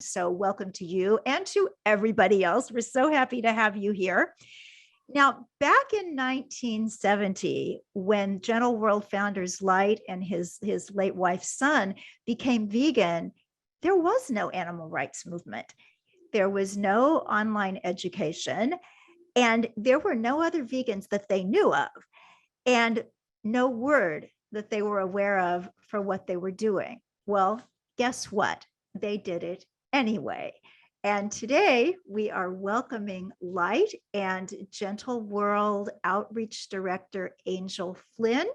So welcome to you and to everybody else. We're so happy to have you here. Now, back in 1970, when Gentle World founders Light and his late wife's son became vegan, there was no animal rights movement. There was no online education, and there were no other vegans that they knew of, and no word that they were aware of for what they were doing. Well, guess what? They did it anyway. And today we are welcoming Light and Gentle World Outreach Director Angel Flinn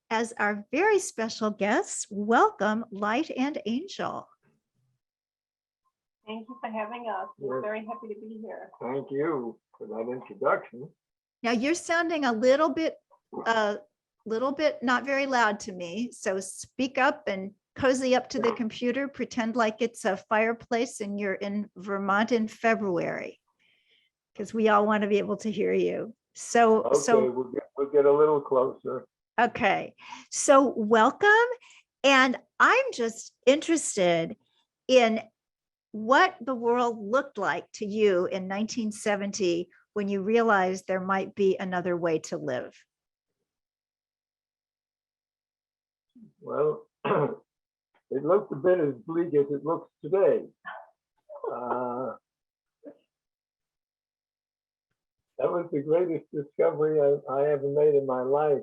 as our very special guests. Welcome, Light and Angel. Thank you for having us. We're very happy to be here. Thank you for that introduction. Now you're sounding a little bit not very loud to me. So speak up and cozy up to the computer, pretend like it's a fireplace and you're in Vermont in February, because we all want to be able to hear you. So we'll get a little closer. Okay, so welcome. And I'm just interested in what the world looked like to you in 1970 when you realized there might be another way to live. Well, it looked a bit as bleak as it looks today. That was the greatest discovery I ever made in my life,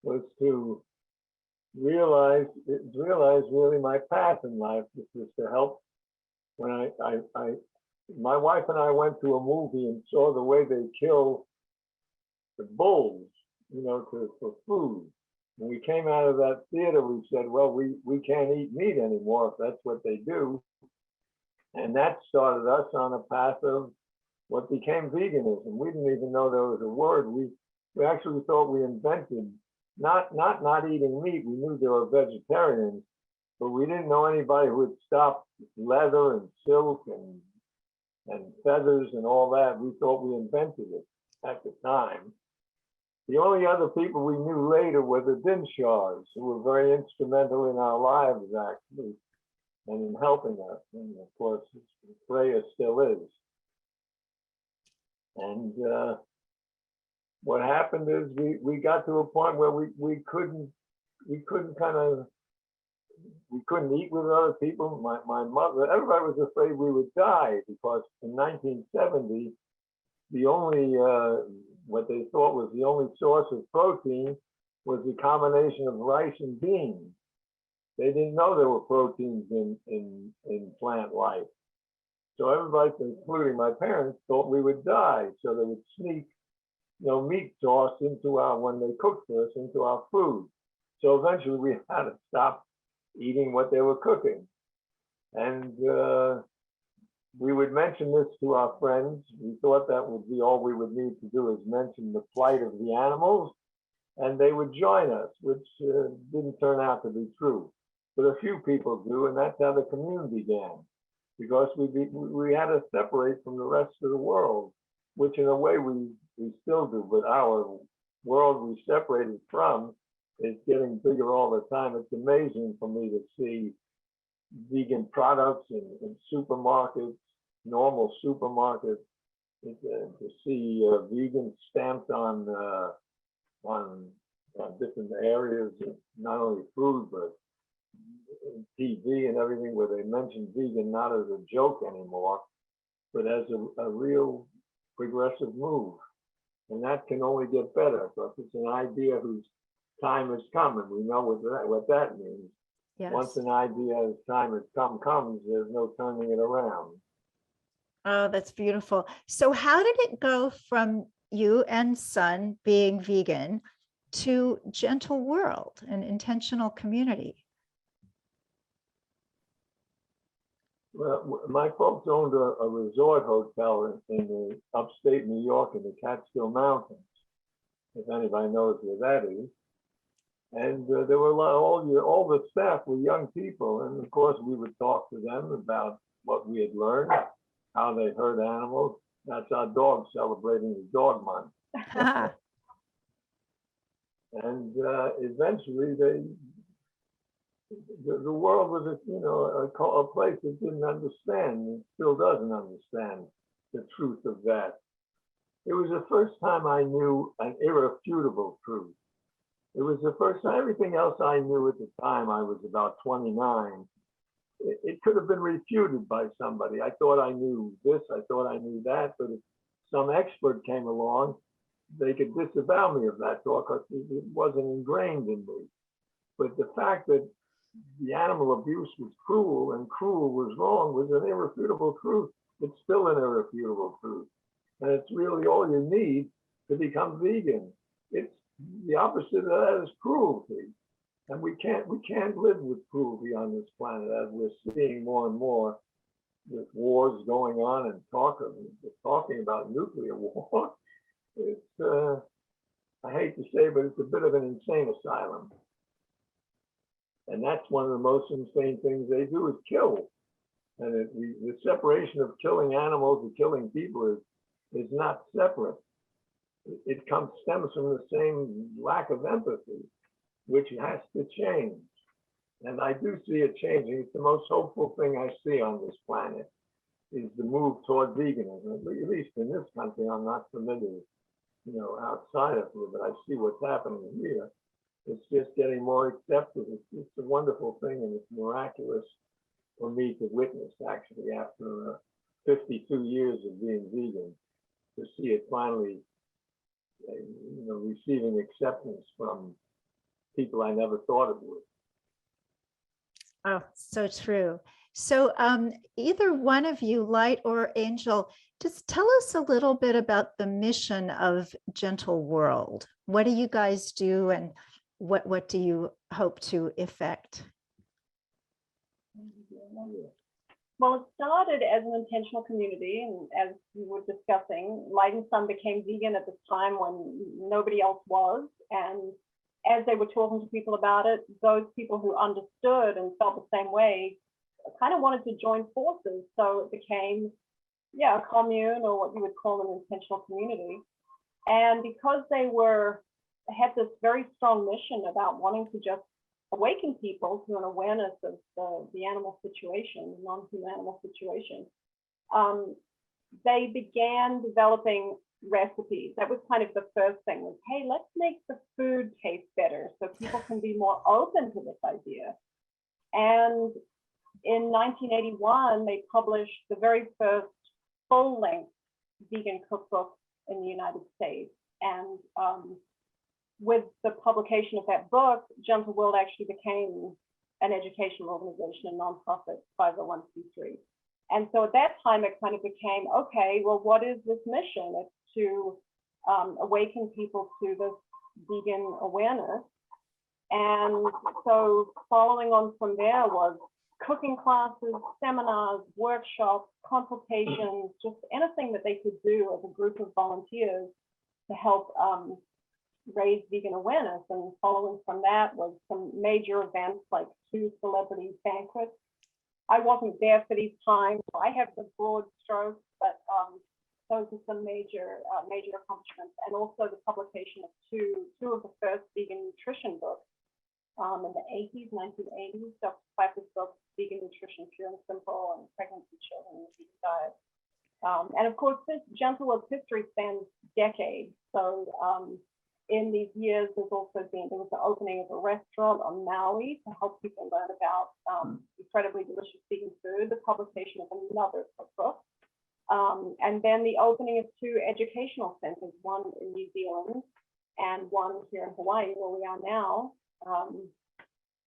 was to realize really my path in life, which was to help. When my wife and I went to a movie and saw the way they kill the bulls, for food. When we came out of that theater, we said, well, we can't eat meat anymore if that's what they do. And that started us on a path of what became veganism. We didn't even know there was a word. We actually thought we invented not eating meat. We knew there were vegetarians, but we didn't know anybody who had stopped leather and silk and feathers and all that. We thought we invented it at the time. The only other people we knew later were the Dinshars, who were very instrumental in our lives, actually, and in helping us. And of course, Freya still is. And what happened is we got to a point where we couldn't eat with other people. My mother, everybody was afraid we would die, because in 1970, the only what they thought was the only source of protein was the combination of rice and beans. They didn't know there were proteins in plant life. So everybody, including my parents, thought we would die. So they would sneak, meat sauce when they cooked for us, into our food. So eventually we had to stop eating what they were cooking. And we would mention this to our friends. We thought that would be all we would need to do, is mention the plight of the animals, and they would join us, which didn't turn out to be true. But a few people do, and that's how the commune began, because we had to separate from the rest of the world, which in a way we still do, but our world we separated from is getting bigger all the time. It's amazing for me to see vegan products in supermarkets, normal supermarkets, to see vegan stamped on different areas, not only food, but TV and everything, where they mention vegan not as a joke anymore, but as a real progressive move. And that can only get better, because it's an idea whose time has come, and we know what that means. Yes. Once an idea's time has comes, there's no turning it around. Oh, that's beautiful. So how did it go from you and son being vegan to Gentle World, an intentional community? Well, my folks owned a resort hotel in the upstate New York in the Catskill Mountains, if anybody knows where that is. And there were all the staff were young people, and of course we would talk to them about what we had learned, how they hurt animals. That's our dog celebrating the dog month. And eventually the world was a place that didn't understand, and still doesn't understand the truth of that. It was the first time I knew an irrefutable truth. It was the first time. Everything else I knew at the time, I was about 29. It could have been refuted by somebody. I thought I knew this, I thought I knew that, but if some expert came along, they could disavow me of that thought because it wasn't ingrained in me. But the fact that the animal abuse was cruel and cruel was wrong was an irrefutable truth. It's still an irrefutable truth. And it's really all you need to become vegan. It's the opposite of that is cruelty. And we can't live with cruelty on this planet, as we're seeing more and more with wars going on and talking about nuclear war. It's I hate to say, but it's a bit of an insane asylum. And that's one of the most insane things they do is kill. And the separation of killing animals and killing people is not separate. It stems from the same lack of empathy, which has to change. And I do see it changing. It's the most hopeful thing I see on this planet is the move toward veganism. At least in this country, I'm not familiar, outside of here, but I see what's happening here. It's just getting more accepted. It's a wonderful thing, and it's miraculous for me to witness, actually, after 52 years of being vegan, to see it finally, receiving acceptance from people I never thought it would. Oh, so true. So either one of you, Light or Angel, just tell us a little bit about the mission of Gentle World. What do you guys do, and what do you hope to effect? Well, it started as an intentional community, and as we were discussing, Light and Sun became vegan at this time when nobody else was. And as they were talking to people about it, those people who understood and felt the same way kind of wanted to join forces. So it became, a commune, or what you would call an intentional community. And because they had this very strong mission about wanting to just awaken people to an awareness of the animal situation, the non-human animal situation, they began developing recipes. That was kind of the first thing, was, hey, let's make the food taste better so people can be more open to this idea. And in 1981, they published the very first full-length vegan cookbook in the United States. And with the publication of that book, Gentle World actually became an educational organization, a nonprofit 501c3. And so at that time, it kind of became, okay, well, what is this mission? It's to awaken people to this vegan awareness. And so following on from there was cooking classes, seminars, workshops, consultations, just anything that they could do as a group of volunteers to help raise vegan awareness. And following from that was some major events like 2 celebrity banquets. I wasn't there for these times, so I have the broad strokes, but those are some major accomplishments. And also the publication of two of the first vegan nutrition books in the 1980s, Dr. Piper's book, Vegan Nutrition, Pure and Simple, and Pregnancy Children and the Vegan Diet. And of course, this Gentle World's history spans decades. So in these years, there was the opening of a restaurant on Maui to help people learn about incredibly delicious vegan food, the publication of another cookbook, and then the opening of 2 educational centers, one in New Zealand and one here in Hawaii, where we are now.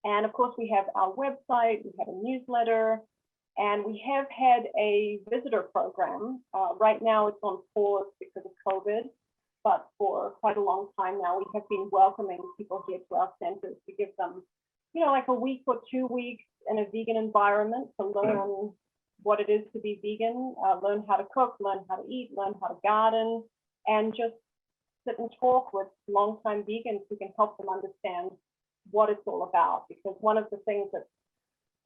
And of course, we have our website, we have a newsletter, and we have had a visitor program. Right now, it's on pause because of COVID. But for quite a long time now, we have been welcoming people here to our centers to give them, like a week or 2 weeks in a vegan environment to learn what it is to be vegan, learn how to cook, learn how to eat, learn how to garden, and just sit and talk with longtime vegans who can help them understand what it's all about. Because one of the things that's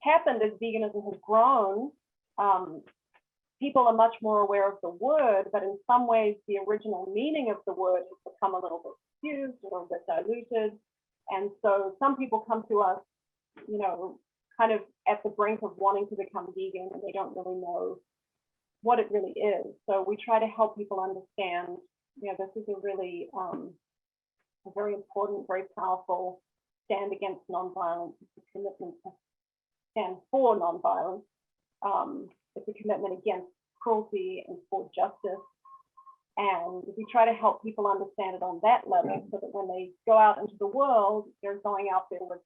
happened as veganism has grown, people are much more aware of the word, but in some ways, the original meaning of the word has become a little bit confused, a little bit diluted. And so some people come to us you know, kind of at the brink of wanting to become vegan and they don't really know what it really is. So we try to help people understand, you know, this is a really a very important, very powerful stand against nonviolence. It's a commitment to stand for nonviolence. It's a commitment against cruelty and for justice. And we try to help people understand it on that level so that when they go out into the world, they're going out there with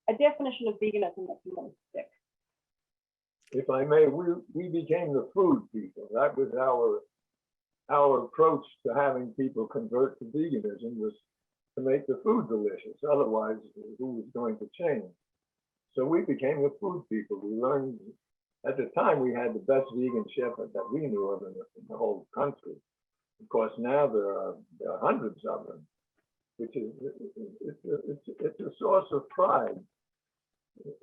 a definition of veganism that can really stick. If I may, we became the food people. That was our approach to having people convert to veganism, was to make the food delicious. Otherwise, who was going to change? So we became the food people. We learned, at the time, we had the best vegan chef that we knew of in the whole country. Of course, now there are hundreds of them, which is it's a source of pride,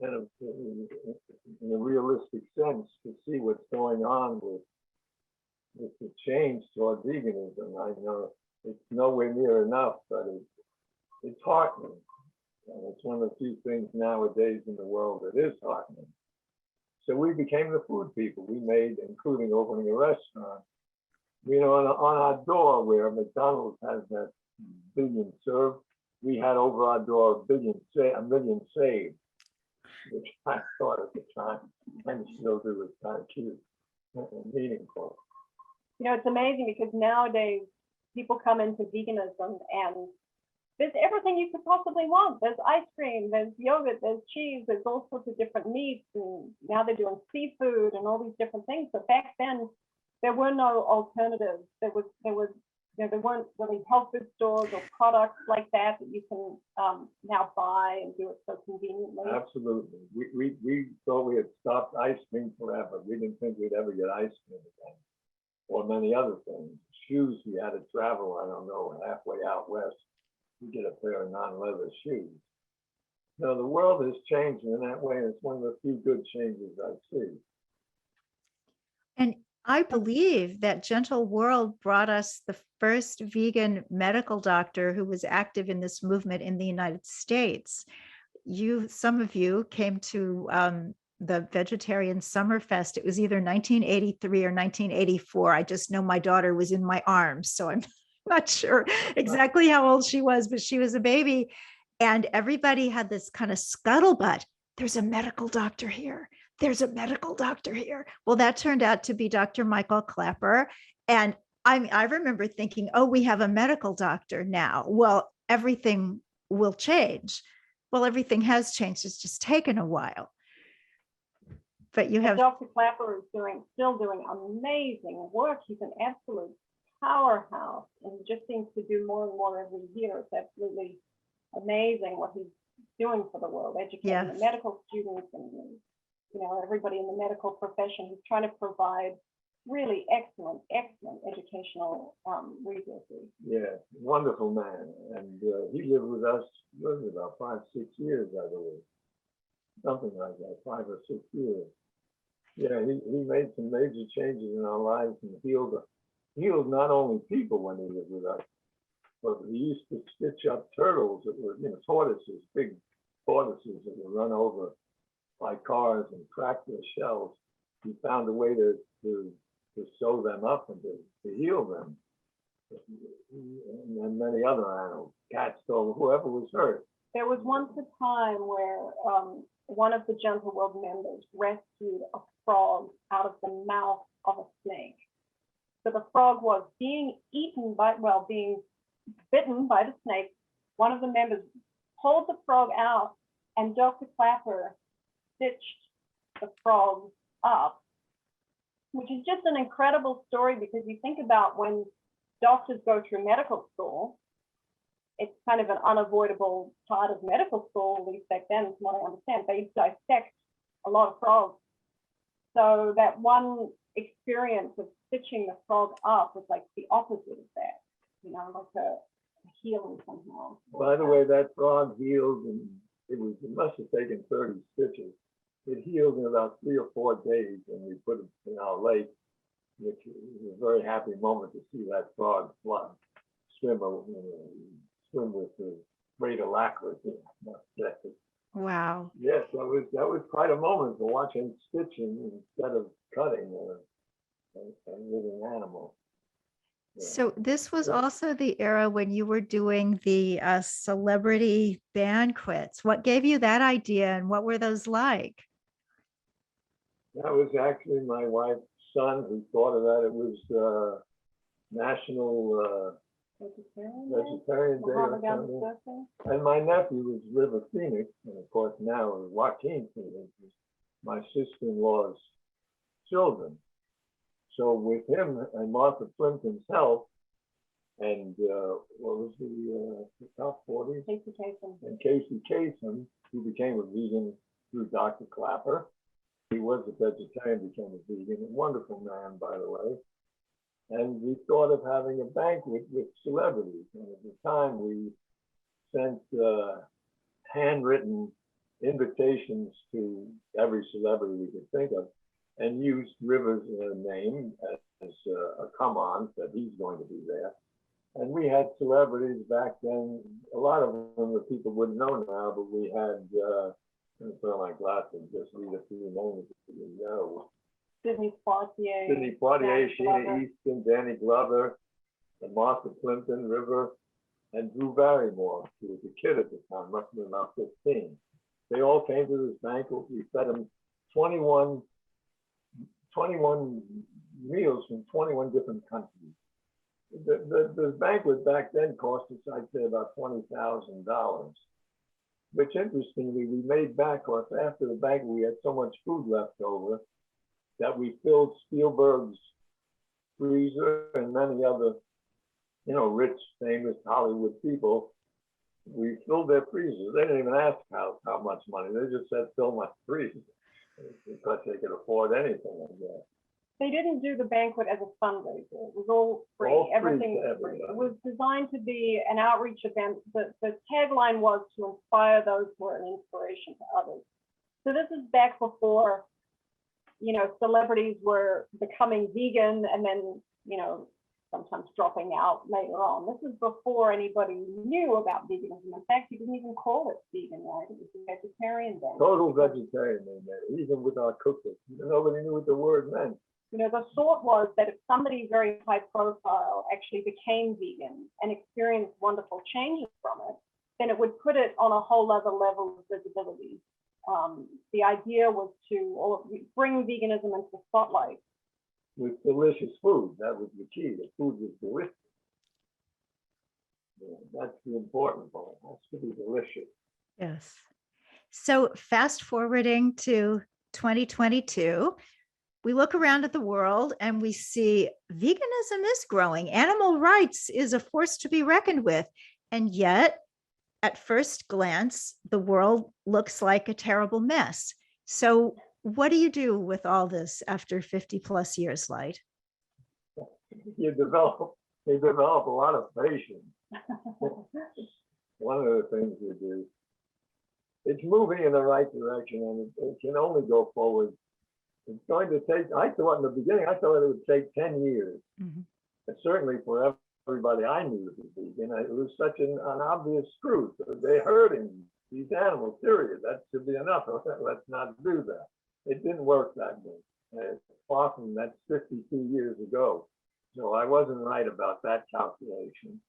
and in a realistic sense, to see what's going on with the change toward veganism. I know it's nowhere near enough, but it's heartening. And it's one of the few things nowadays in the world that is heartening. So we became the food people. We made, including opening a restaurant, you know, on our door where McDonald's has that billion served, we had over our door a million saved, which I thought at the time, and still do, was kind of cute and meaningful. You know, it's amazing because nowadays people come into veganism and there's everything you could possibly want. There's ice cream, there's yogurt, there's cheese, there's all sorts of different meats, and now they're doing seafood and all these different things. But back then, there were no alternatives. There weren't really health food stores or products like that you can now buy and do it so conveniently. Absolutely. We thought we had stopped ice cream forever. We didn't think we'd ever get ice cream again, or many other things. Shoes, we had to travel, I don't know, halfway out west to get a pair of non-leather shoes. Now, the world has changed in that way, and it's one of the few good changes I see. And I believe that Gentle World brought us the first vegan medical doctor who was active in this movement in the United States. Some of you came to the Vegetarian Summerfest. It was either 1983 or 1984. I just know my daughter was in my arms, so I'm not sure exactly how old she was, but she was a baby. And everybody had this kind of scuttlebutt. There's a medical doctor here. There's a medical doctor here. Well, that turned out to be Dr. Michael Clapper. And I remember thinking, oh, we have a medical doctor now. Well, everything will change. Well, everything has changed. It's just taken a while. But you have Dr. Clapper is still doing amazing work. He's an absolute powerhouse, and he just seems to do more and more every year. It's absolutely amazing what he's doing for the world, educating the medical students and, you know, everybody in the medical profession. He's trying to provide really excellent educational resources. Yeah, wonderful man. And he lived with us, what was it, about 5-6 years, I believe. Something like that, 5 or 6 years. Yeah, he made some major changes in our lives and healed not only people when he lived with us, but he used to stitch up turtles that were, you know, tortoises, big tortoises that were run over by cars and crack their shells. He found a way to sew them up and to heal them. And many other animals, cats, dogs, whoever was hurt. There was once a time where one of the Gentle World members rescued a frog out of the mouth of a snake. So the frog was being bitten by the snake. One of the members pulled the frog out, and Dr. Clapper stitched the frog up, which is just an incredible story, because you think about when doctors go through medical school, it's kind of an unavoidable part of medical school, at least back then, from what I understand. They dissect a lot of frogs. So that one experience of stitching the frog up was like the opposite of that, you know, like a healing somehow. By the way, that frog healed, and it must have taken 30 stitches. It healed in about 3 or 4 days, and we put it in our lake, which was a very happy moment to see that frog swim with great alacrity. Wow. Yes, that was quite a moment to watch him stitching instead of cutting a living animal. Yeah. So this was Yeah. also the era when you were doing the celebrity banquets. What gave you that idea and what were those like? That was actually my wife's son who thought of that. It was National Vegetarian Day or something. And my nephew was River Phoenix, and of course now Joaquin Phoenix is my sister-in-law's children. So with him and Martha Plimpton's help, and what was the top 40? Casey Kasem. And Casey Kasem, who became a vegan through Dr. Clapper. He was a vegetarian, became a vegan, a wonderful man, by the way. And we thought of having a banquet with celebrities. And at the time, we sent handwritten invitations to every celebrity we could think of, and used River's name as a come on that he's going to be there. And we had celebrities back then, a lot of them that people wouldn't know now, but we had, let me put on my glasses, just read a few names that you know. Sidney Poitier. Sidney Poitier, Danny Sheena Glover. Easton, Danny Glover, and Martha Plimpton, River, and Drew Barrymore, who was a kid at the time, must have been about 15. They all came to this banquet. We fed them 21 meals from 21 different countries. The banquet back then cost us, I'd say, about $20,000, which interestingly, we made back, because after the banquet, we had so much food left over that we filled Spielberg's freezer and many other, rich, famous Hollywood people. We filled their freezers. They didn't even ask how much money. They just said, fill my freezer, because they could afford anything, I guess. They didn't do the banquet as a fundraiser. It was all free. All free Everything to was free. everybody. It was designed to be an outreach event. The tagline was to inspire those who are an inspiration to others. So this is back before, celebrities were becoming vegan and then, sometimes dropping out later on. This is before anybody knew about veganism. In fact, you didn't even call it vegan, right? It was a vegetarian then. Total vegetarian, even with our cookbooks. Nobody knew what the word meant. The thought was that if somebody very high profile actually became vegan and experienced wonderful changes from it, then it would put it on a whole other level of visibility. The idea was to bring veganism into the spotlight. With delicious food, that was the key. The food was delicious. Yeah, that's the important part. It has to be delicious. Yes. So fast forwarding to 2022, we look around at the world and we see veganism is growing. Animal rights is a force to be reckoned with. And yet, at first glance, the world looks like a terrible mess. So what do you do with all this after 50 plus years, Light? You develop a lot of patience. One of the things we do, it's moving in the right direction, and it can only go forward. It's going to take, I thought in the beginning, it would take 10 years. Mm-hmm. And certainly for everybody I knew to be vegan, it was such an obvious truth. They're hurting these animals, period. That should be enough. Let's not do that. It didn't work that way. Far from that's 52 years ago. So I wasn't right about that calculation.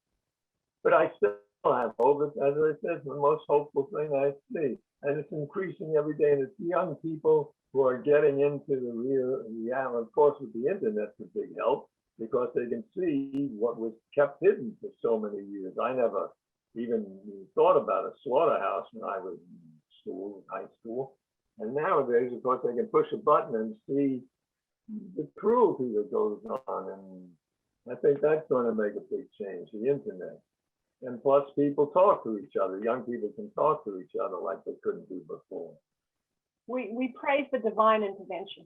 But I still have hope. As I said, it's the most hopeful thing I see. And it's increasing every day. And it's young people who are getting into the real reality. Of course, with the internet's a big help because they can see what was kept hidden for so many years. I never even thought about a slaughterhouse when I was in school, high school. And nowadays, of course, they can push a button and see the cruelty that goes on. And I think that's going to make a big change, the internet. And plus, people talk to each other. Young people can talk to each other like they couldn't do before. We pray for divine intervention.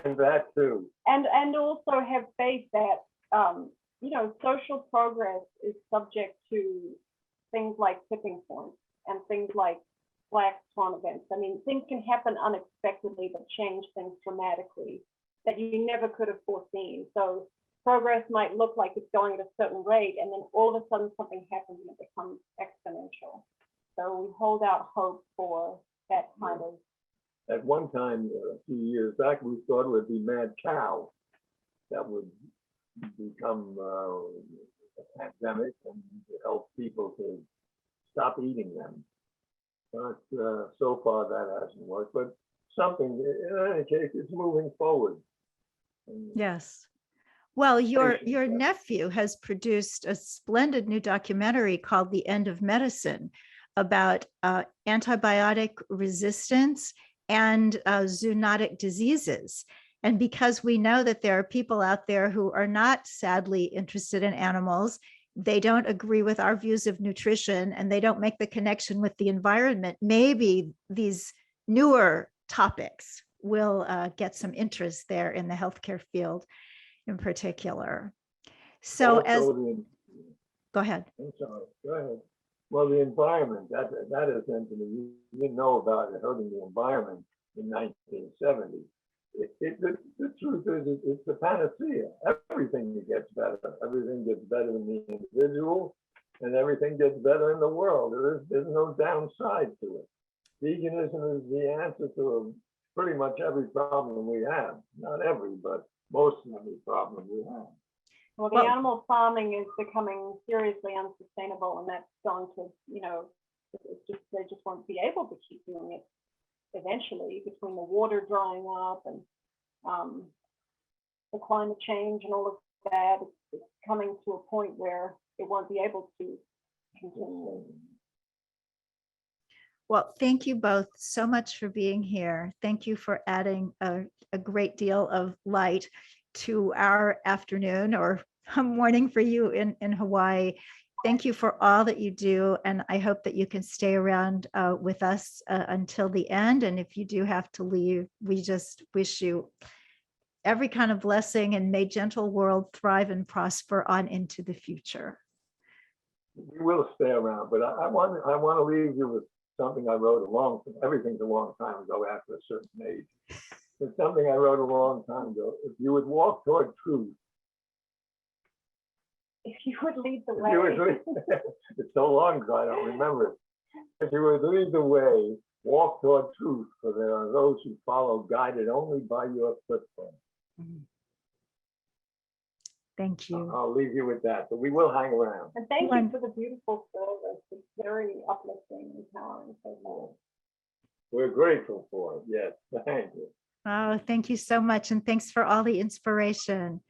and that too. And also have faith that social progress is subject to things like tipping points and things like black swan events. I mean, things can happen unexpectedly that change things dramatically that you never could have foreseen. So progress might look like it's going at a certain rate, and then all of a sudden something happens and it becomes exponential. So we hold out hope for that kind of. At one time, a few years back, we thought it would be mad cow that would become a pandemic and help people to stop eating them. But so far that hasn't worked. But something, in any case, it's moving forward. And Yes. Well, your Patience, yeah. nephew has produced a splendid new documentary called The End of Medicine about antibiotic resistance and zoonotic diseases. And because we know that there are people out there who are not sadly interested in animals, they don't agree with our views of nutrition, and they don't make the connection with the environment, maybe these newer topics will get some interest there in the healthcare field in particular. So as, also the, go ahead. I'm sorry, go ahead. Well, the environment, that is something you didn't know about hurting the environment in 1970. The truth is, it's the panacea. Everything gets better. Everything gets better in the individual, and everything gets better in the world. There's no downside to it. Veganism is the answer to pretty much every problem we have. Not every, but most of every problem we have. Well, the animal farming is becoming seriously unsustainable, and that's going to, it's just, they just won't be able to keep doing it eventually, between the water drying up and the climate change and all of that. It's coming to a point where it won't be able to continue. Well, thank you both so much for being here. Thank you for adding a great deal of light to our afternoon or morning for you in Hawaii. Thank you for all that you do. And I hope that you can stay around with us until the end. And if you do have to leave, we just wish you every kind of blessing, and may Gentle World thrive and prosper on into the future. We will stay around, but I want to leave you with something I wrote everything's a long time ago after a certain age. It's something I wrote a long time ago. If you would walk toward truth, If you would lead the way. It's so long ago, I don't remember it. If you would lead the way, walk toward truth, for there are those who follow, guided only by your footprints. Thank you. I'll leave you with that, but we will hang around. And thank you for the beautiful service. It's very uplifting and empowering. So We're grateful for it. Yes, thank you. Oh, thank you so much. And thanks for all the inspiration.